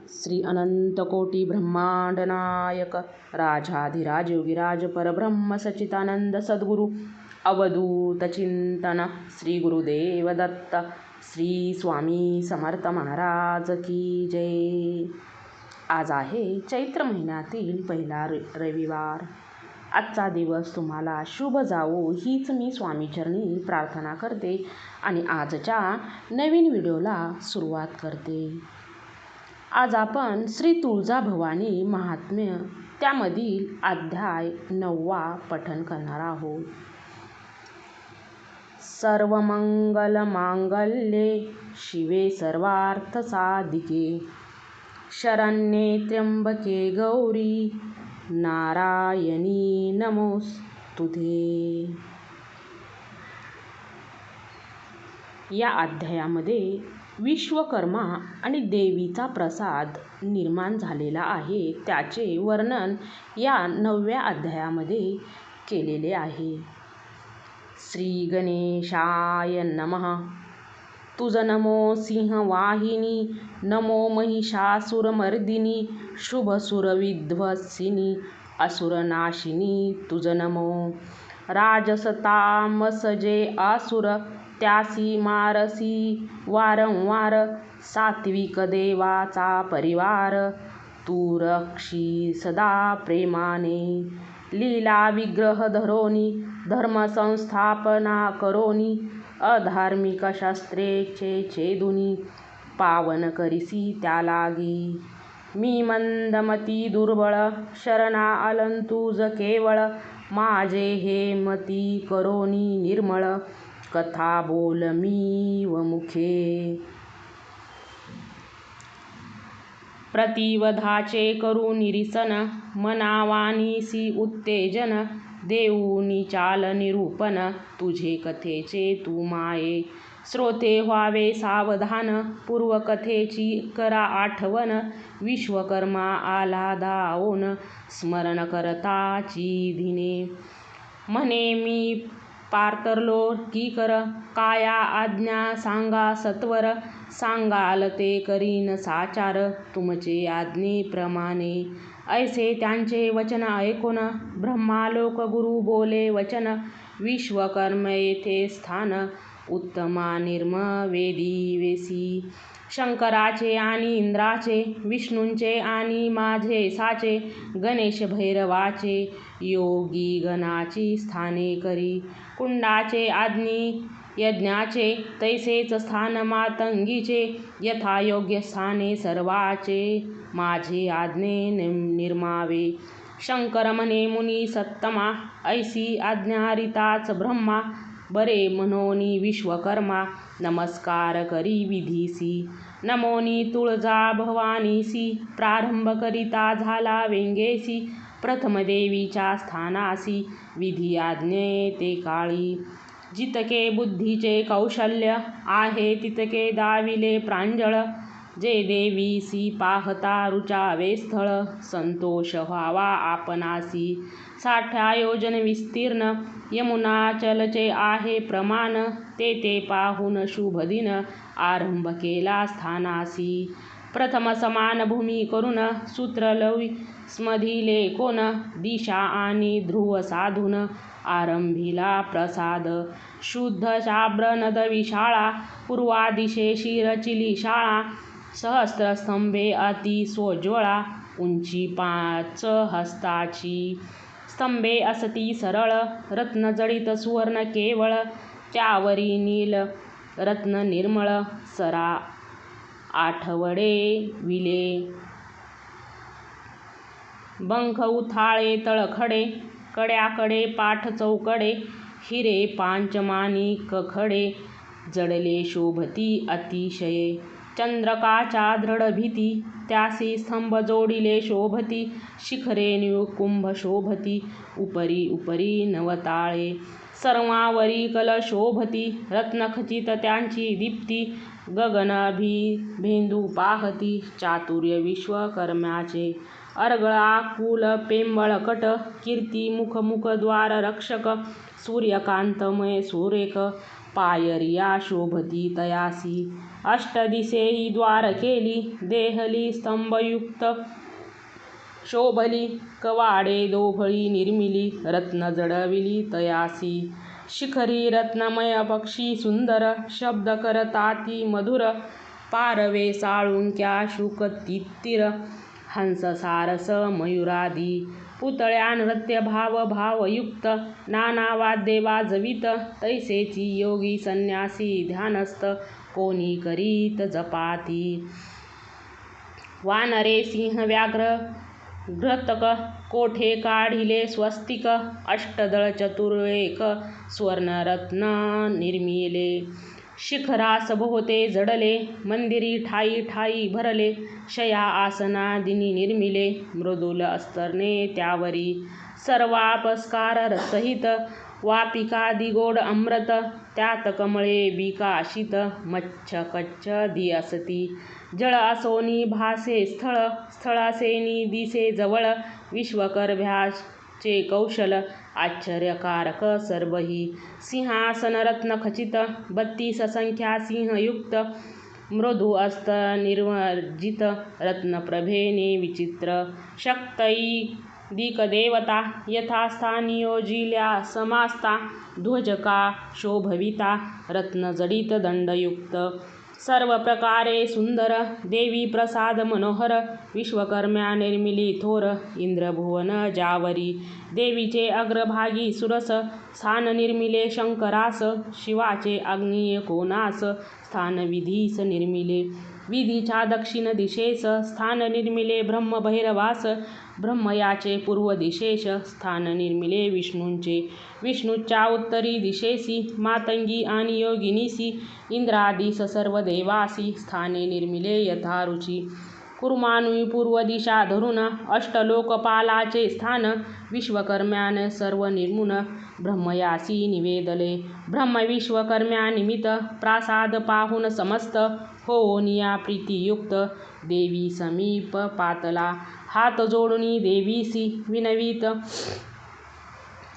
श्री अनंत कोटी ब्रह्मांड नायक राजाधिराज योगीराज परब्रह्म सच्चिदानंद सद्गुरु अवधूत चिंतन श्री गुरुदेव दत्त श्री स्वामी समर्थ महाराज की जय। आज आहे चैत्र महिन्यातील पहिला रविवार। आजचा दिवस तुम्हाला शुभ जावो हीच मी स्वामीचरणी प्रार्थना करते आणि आजच्या नवीन व्हिडिओला सुरुवात करते। आज आपण श्री तुळजाभवानी महात्म्य त्यामधील अध्याय 9वा पठण करणार आहोत। सर्वमंगलमांगल्ये शिवे सर्वार्थसाधिके शरण्ये त्र्यंबके गौरी नारायणी नमोस्तुते। या अध्यायामध्ये विश्वकर्मा आणि देवीचा प्रसाद निर्माण झालेला आहे त्याचे वर्णन या 9व्या अध्यायामध्ये केलेले आहे। श्री गणेशाय नमः। तुझ नमो सिंहवाहिनी नमो महिषासुरमर्दिनी शुभसुरविध्वंसिनी असुरनाशिनी तुझ नमो। राजसतामसजे असुर त्यासी मारसी वारंवार सात्विक देवाचा परिवार तू रक्षी सदा प्रेमाने लीला विग्रह धरोनी धर्मसंस्थापना करोनी अधार्मिक शस्त्रेचे छेदुनी पावन करिसी त्या लागी। मी मंदमती दुर्बळ शरणा आलन तुझ केवळ माझे हे मती करोनी निर्मळ कथा बोल मी व मुखे। प्रतिवधाचे करू निरीसन मनावानीसी उत्तेजन देऊनी चाल निरूपण तुझे कथेचे तू माये श्रोते व्हावे सावधान पूर्वकथेची करा आठवण विश्वकर्मा आला धावून स्मरण करताची दिने म्हणे मी पारतरलो की कर काया आज्ञा सांगा सत्वर सांगाल ते करीन साचार तुमचे आज्ञेप्रमाणे। ऐसे त्यांचे वचन ऐकून ब्रह्मालोक गुरु बोले वचन विश्वकर्म येथे स्थान उत्तमा निर्मवेदी वेसी। शंकराचे आणि इंद्राचे विष्णूंचे आणि माझे साचे गणेश भैरवाचे योगी गणाची स्थाने करी कुंडाचे आग्नी यज्ञाचे तैसेच स्थान मातंगीचे यथायोग्य स्थाने सर्वाचे माझे आज्ञे निर्मावे। शंकर म्हणे मुनी सत्तमा ऐसी आज्ञा रीताच ब्रह्मा बरे म्हणोनी विश्वकर्मा नमस्कार करी विधीसी। नमोनी तुळजा भवानीसी प्रारंभ करिता झाला वेंगेसी प्रथम देवीच्या स्थानासी विधी आज्ञे ते काळी। जितके बुद्धीचे कौशल्य आहे तितके दाविले प्रांजळ जे देवीसी पाहता रुचावे स्थळ संतोष व्हावा आपणासी। 60 योजन विस्तीर्ण यमुनाचलचे आहे प्रमाण ते पाहून शुभ दिन आरंभ केला स्थानासी। प्रथम समान भूमी करून सूत्र लवी स्मधिले कोण दिशा आणि ध्रुव साधून आरंभिला प्रसाद। शुद्ध शाब्र नद विशाळा पूर्वादिशेशी रचिली शाळा सहस्त्रस्तंभे अति सोज्वळा उंची 5 हस्ताची। स्तंभे असती सरळ रत्न जडित सुवर्ण केवळ त्यावरी नील रत्न निर्मळ सरा आठवडे विले। बंख उथाळे तळखडे कड्याकडे पाठ चौकडे हिरे पांचमाणिक खडे जडले शोभती अतिशये। चंद्रकाच्या दृढ भीती त्यासी स्तंभ जोडिले शोभती शिखरे निकुंभ शोभती उपरी उपरी नवताळे सर्वांवरी कल शोभती रत्नखचित त्यांची दीप्ती गगनाभिभेंदू पाहती चातुर्य विश्वकर्म्याचे। अर्गळा कुल पेंबळकट कीर्ती मुखद्वार रक्षक सूर्यकांतमय सुरेख पायरिया शोभती तयासी अष्टदिशेही द्वार केली, देहली स्तंभयुक्त शोभली, कवाडे दोभळी निर्मिली, रत्न जडविली तयासी, शिखरी रत्नमय पक्षी सुंदर, शब्द करताती मधुर, पारवे साळुंक्या शुक तित्तिर, हंस सारस मयुरादी, पुतळ्या नृत्य भाव भावयुक्त, नाना वाद्ये वाजवित, तैसेची योगी संन्यासी ध्यानस्थ, कोणी करीत जपाती, वानरे सिंह व्याघ्र घृतक, कोठे काढिले स्वस्तिक, अष्टदळ चतुर्वेक स्वर्णरत्न निर्मिले, शिखरास भोवते जडले, मंदिरी ठाई ठाई भरले, शया आसनादिनी निर्मिले, मृदुल अस्तरने त्यावरी, सर्वापस्कार रसहित, वापिकादी गोड अमृत, त्यात कमळे बिकाशित, मच्छ कच्छ दी असती, जळ असोनी भासे स्थळ, स्थळासेनी दिसे जवळ, विश्वकर्म्याचे कौशल आश्चर्यकारक सर्वही, सिंहासन रत्न खचित, 32 संख्या सिंहयुक्त, मृदु अस्त निर्मज्जित, रत्नप्रभेने विचित्र, शक्तैदिक देवता यथास्थानियोजिल्या समास्ता, ध्वजका शोभविता, रत्नजडित दंडयुक्त, सर्व प्रकारे सुंदर, देवी प्रसाद मनोहर, विश्वकर्म्या निर्मिली थोर, इंद्रभुवन ज्यावरी, देवीचे अग्रभागी सुरस, स्थान निर्मिले शंकरास, शिवाचे आग्नेय कोनास, स्थान विधीस निर्मिले, विधीच्या दक्षिण दिशेस, स्थान निर्मिले ब्रह्मभैरवास, ब्रह्मयाचे पूर्व दिशेस, स्थान निर्मिले विष्णूंचे, विष्णूच्या उत्तरी दिशेसी, मातंगी आणि योगिनीसी, इंद्रादीस सर्व देवासी, स्थाने निर्मिले यथारुची, कुर्मानुई पूर्व दिशा धरून, अष्टलोकपालाचे स्थान, विश्वकर्म्याने सर्व निर्मुन, ब्रह्मयासी निवेदले, ब्रह्म विश्वकर्म्यानिमित्त, प्रासाद पाहून समस्त, होनिया प्रीतियुक्त, देवी समीप पातला, हात जोडुनी देवीसी विनवीत,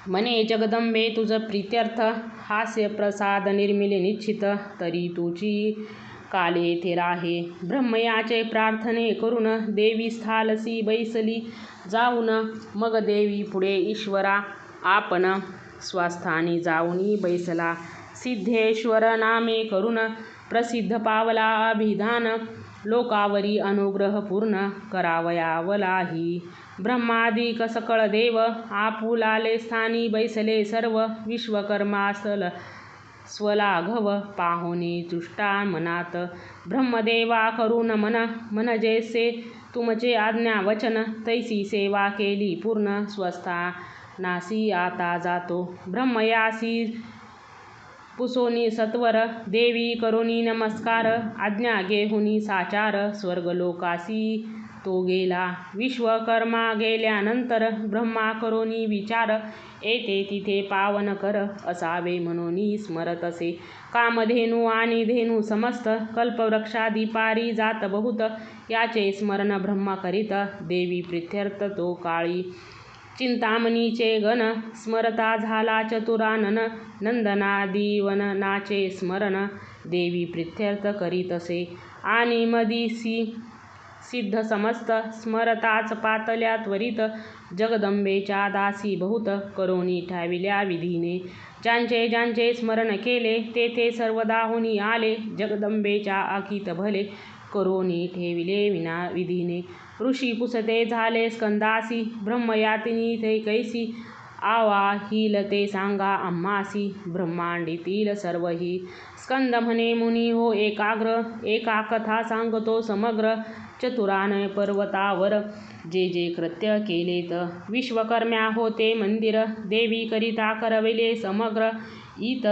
म्हणे जगदंबे तुझ प्रीत्यर्थ, हास्य प्रसाद निर्मिले निश्चित, तरी तुझी काले येथे राहे, ब्रह्मयाचे प्रार्थने करून, देवी स्थालसी बैसली जाऊन, मग देवी पुढे ईश्वरा आपण स्वस्थानी जाऊनी बैसला, सिद्धेश्वर नामे करून, प्रसिद्ध पावला अभिधान, लोकावरी अनुग्रह पूर्ण करावयावलाही, ब्रह्मादिक सकळ देव, आपुलाले स्थानी बैसले सर्व, विश्वकर्मासल स्वलाघव, पाहुनी तुष्टा मनात, ब्रह्मदेवा करून म्हणजेसे तुमचे आज्ञा वचन, तैसी सेवा केली पूर्ण, स्वस्थानासी आता जातो, ब्रह्मयासी पुसोनी सत्वर, देवी करोनी नमस्कार, आज्ञा घेहुनी साचार, स्वर्गलोकासी तो गेला, विश्वकर्मा गेल्यानंतर, ब्रह्मा करोनी विचार, येथे तिथे पावन कर असावे म्हणून स्मरत असे, कामधेनू आणि धेनू समस्त, कल्पवृक्षादी पारी जात बहुत, याचे स्मरण ब्रह्मा करीत, देवी प्रीत्यर्थ तो काळी, चिंतामणीचे गण, स्मरता झाला चतुरानन, नंदनादी वननाचे स्मरण, देवी प्रीत्यर्थ करीतसे, आणि मदिसी सिद्ध समस्त, स्मरताच पातल्या त्वरित, जगदंबेच्या दासी बहुत, करोनी ठेविल्या विधीने, ज्यांचे ज्यांचे स्मरण केले, तेथे सर्वदाहुनी आले, जगदंबेच्या आखीत भले, करोनी ठेविले विना विधीने, ऋषी पुसते झाले स्कंदासी, ब्रह्मयातिनी ते कैसी, आवाहिल ते सांगा आम्हासी, ब्रह्मांडीतील सर्वही, स्कंद म्हणे मुनी हो एकाग्र, एका कथा सांगतो समग्र, चतुराने पर्वतावर जे जे कृत्य केलेत, विश्वकर्म्या होते मंदिर, देवी करिता करविले समग्र, इत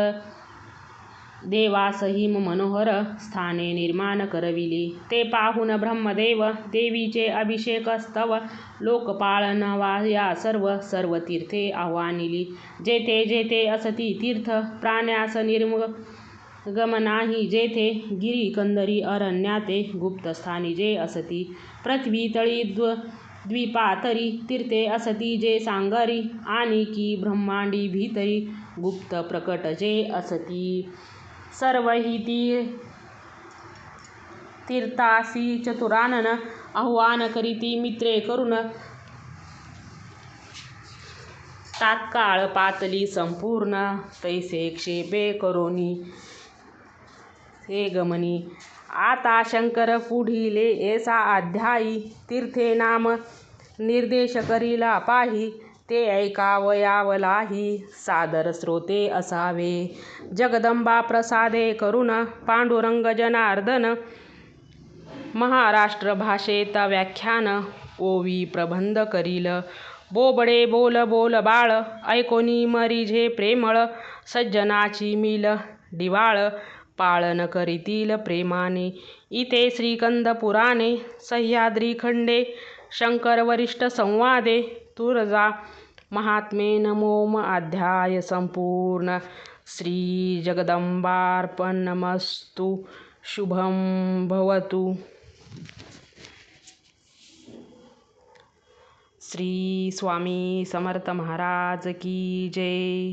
देवासही मनोहर, स्थाने निर्माण करविली, ते पाहून ब्रह्मदेव, देवीचे अभिषेक स्तव, लोकपाळनवाया सर्व, सर्व तीर्थे आव्हानिली, जेथे जेथे असती तीर्थ, प्राण्यास निर्गम नाही जेथे, गिरी कंदरी अरण्याते, गुप्तस्थानी जे असती, पृथ्वी तळी द्वीपातरी, तीर्थे असती जे सांगरी, आणि की ब्रह्मांडी भीतरी, गुप्त प्रकट जे असती, सर्व ही ती तीर्थासी चतुरानन आव्हान करीती मित्रे करून तात्काळ पातली संपूर्ण तैसे क्षेपे करोनी हे गमनी. आता शंकर पुढिले ऐसा अध्यायी तीर्थे नाम निर्देश करीला पाही ते ऐकावयावलाही सादर श्रोते असावे. जगदंबा प्रसादे करून पांडुरंग जनार्दन महाराष्ट्र भाषेत व्याख्यान ओवी प्रबंध करील. बोबडे बोल बोल बाळ ऐकोनी मरिझे प्रेमळ सज्जनाची मिल डिवाळ पाळन करीतील प्रेमाने. इथे श्रीकंद पुराणे सह्याद्री खंडे शंकर वरिष्ठ संवादे तुळजा महात्म्ये नवमो अध्याय संपूर्ण. श्री जगदंबार्पणमस्तु. शुभं भवतु. श्री स्वामी समर्थ महाराज की जय.